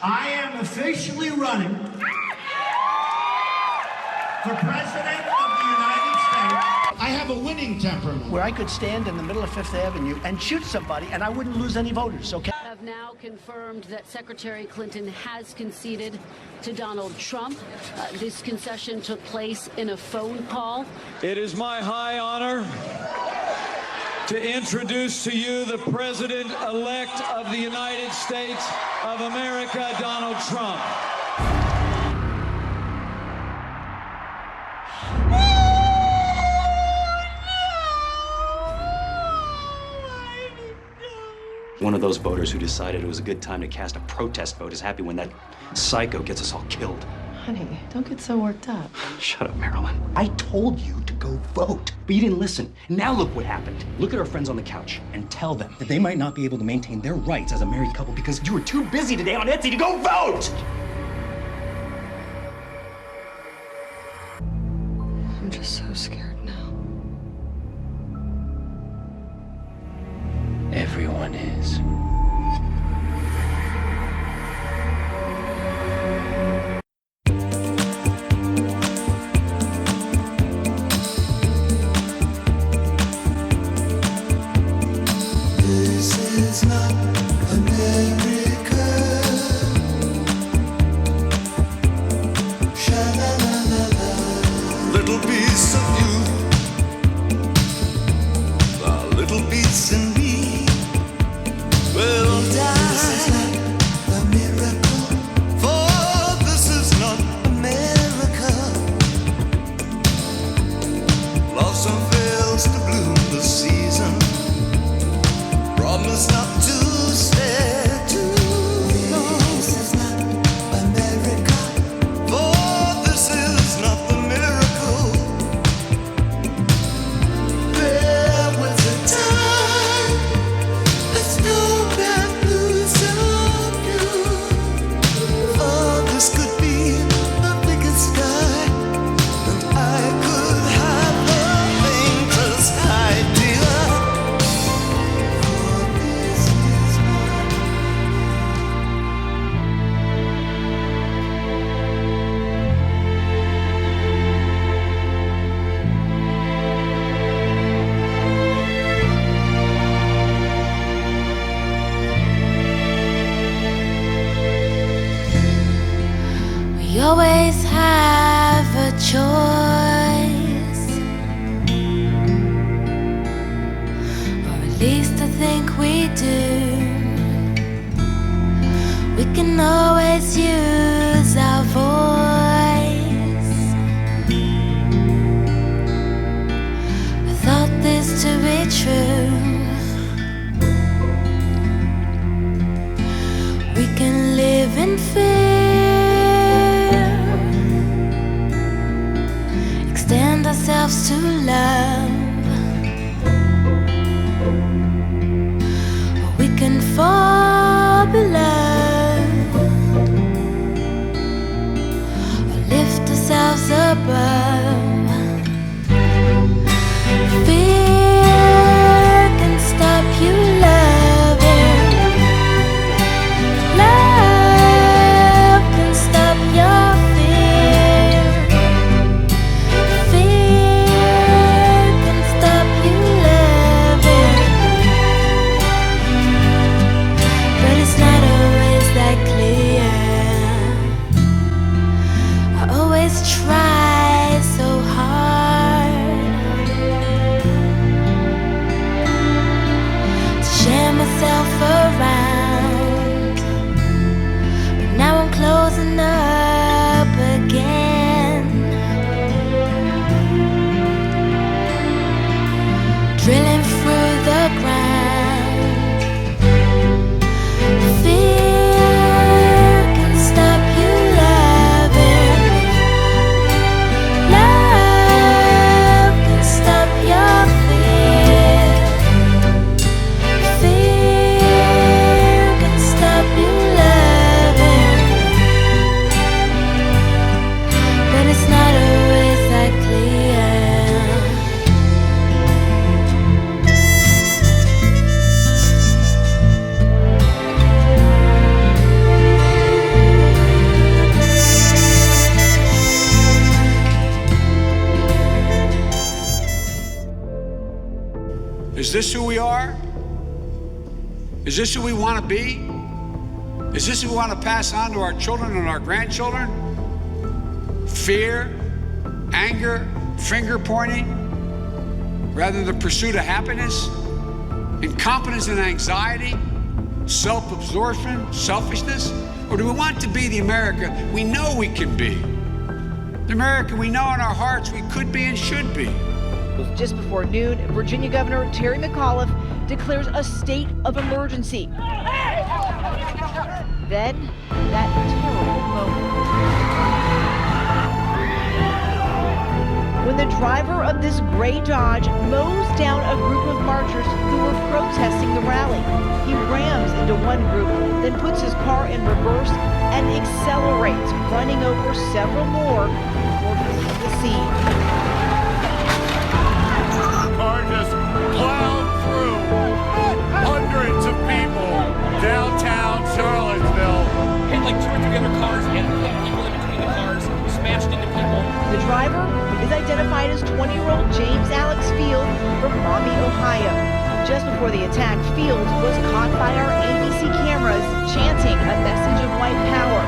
I am officially running for President of the United States. I have a winning temperament. Where I could stand in the middle of Fifth Avenue and shoot somebody and I wouldn't lose any voters, okay? Have now confirmed that Secretary Clinton has conceded to Donald Trump. This concession took place in a phone call. It is my high honor to introduce to you the President-elect of the United States of America, Donald Trump. One of those voters who decided it was a good time to cast a protest vote is happy when that psycho gets us all killed. Honey, don't get so worked up. Shut up, Marilyn. I told you to go vote, but you didn't listen. Now look what happened. Look at our friends on the couch and tell them that they might not be able to maintain their rights as a married couple because you were too busy today on Etsy to go vote! I'm just so scared now. Everyone is. This is not America. Sha-la-la-la-la. Little piece of you, a little piece in me will die. This is not a miracle, for this is not America. Blossom fails to bloom this season. Promise not to stay too long. This is not America, for this is not the miracle. There was a time, let's go back blues of you. For this could be the biggest sky, and I could have the faintest idea. We always have a choice, or at least I think we do. We can always use our voice. I thought this to be true. We can live in fear, extend ourselves to love, or we can fall below, or lift ourselves above. Fear can stop you loving. Love Is this who we are? Is this who we want to be? Is this who we want to pass on to our children and our grandchildren? Fear, anger, finger pointing, rather than the pursuit of happiness, incompetence and anxiety, self-absorption, selfishness? Or do we want to be the America we know we can be? The America we know in our hearts we could be and should be. Just before noon, Virginia Governor Terry McAuliffe declares a state of emergency. Then, that terrible moment. When the driver of this gray Dodge mows down a group of marchers who were protesting the rally. He rams into one group, then puts his car in reverse and accelerates, running over several more before he leaves the scene. The car just plowed through hundreds of people downtown Charlottesville. Hit like 2 or 3 other cars and hit people in between the cars, smashed into people. The driver is identified as 20-year-old James Alex Field from Maumee, Ohio. Just before the attack, Field was caught by our ABC cameras chanting a message of white power.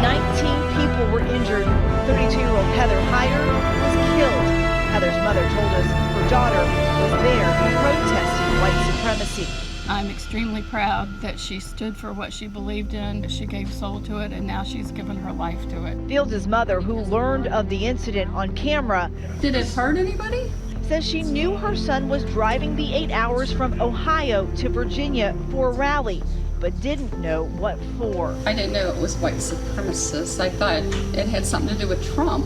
19 people were injured. 32-year-old Heather Hyder was killed. Heather's mother told us her daughter was there protesting white supremacy. I'm extremely proud that she stood for what she believed in. She gave soul to it, and now she's given her life to it. Fields' mother, who learned of the incident on camera, Did it hurt anybody? says she knew her son was driving the 8 hours from Ohio to Virginia for a rally, but didn't know what for. I didn't know it was white supremacists. I thought it had something to do with Trump.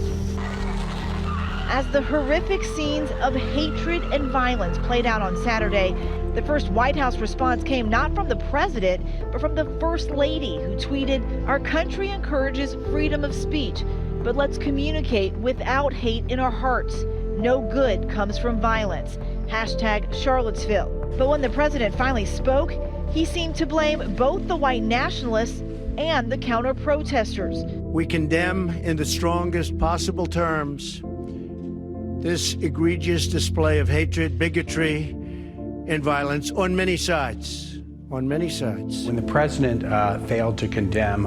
As the horrific scenes of hatred and violence played out on Saturday, the first White House response came not from the president, but from the First Lady, who tweeted, "Our country encourages freedom of speech, but let's communicate without hate in our hearts. No good comes from violence. Hashtag Charlottesville." But when the president finally spoke, he seemed to blame both the white nationalists and the counter-protesters. We condemn in the strongest possible terms this egregious display of hatred, bigotry, and violence on many sides. On many sides. When the president failed to condemn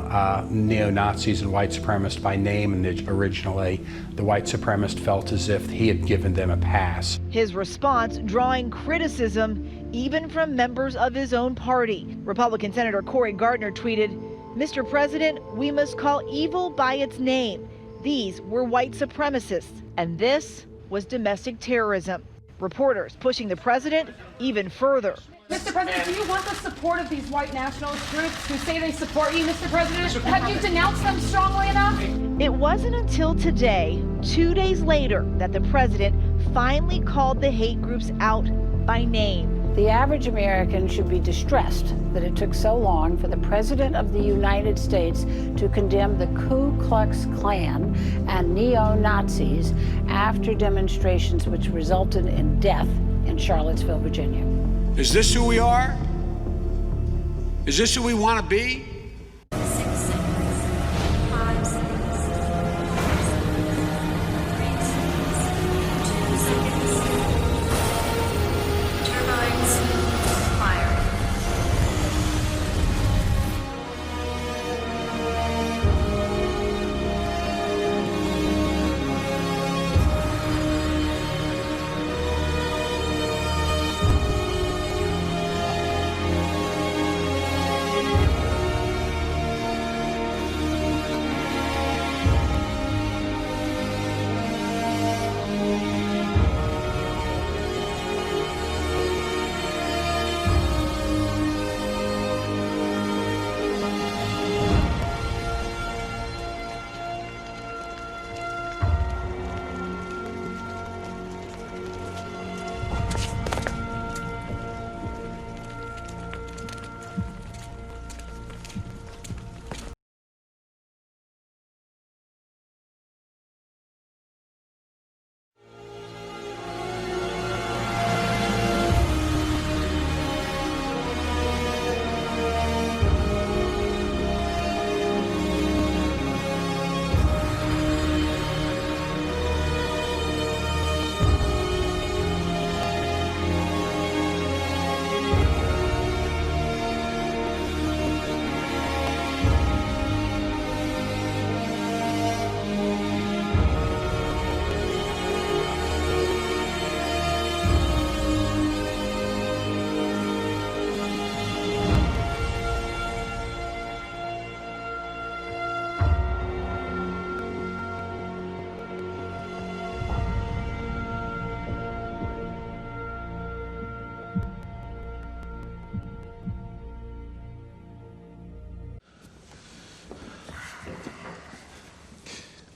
neo-Nazis and white supremacists by name originally, the white supremacist felt as if he had given them a pass. His response drawing criticism even from members of his own party. Republican Senator Cory Gardner tweeted, "Mr. President, we must call evil by its name. These were white supremacists, and this was domestic terrorism." Reporters pushing the president even further. Mr. President, do you want the support of these white nationalist groups who say they support you, Mr. President? Have you denounced them strongly enough? It wasn't until today, 2 days later, that the president finally called the hate groups out by name. The average American should be distressed that it took so long for the President of the United States to condemn the Ku Klux Klan and neo-Nazis after demonstrations which resulted in death in Charlottesville, Virginia. Is this who we are? Is this who we want to be?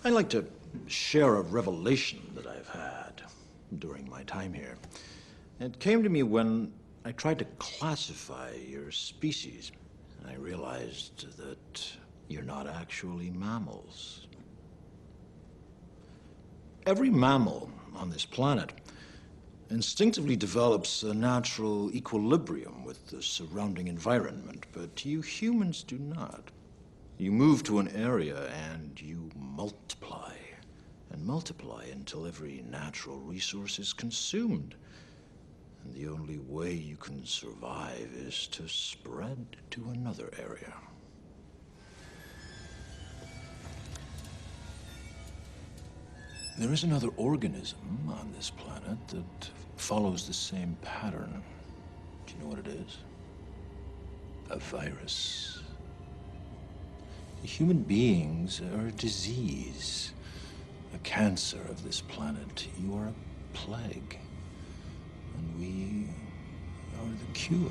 I'd like to share a revelation that I've had during my time here. It came to me when I tried to classify your species. I realized that you're not actually mammals. Every mammal on this planet instinctively develops a natural equilibrium with the surrounding environment, but you humans do not. You move to an area and you multiply and multiply until every natural resource is consumed. And the only way you can survive is to spread to another area. There is another organism on this planet that follows the same pattern. Do you know what it is? A virus. Human beings are a disease, a cancer of this planet. You are a plague, and we are the cure.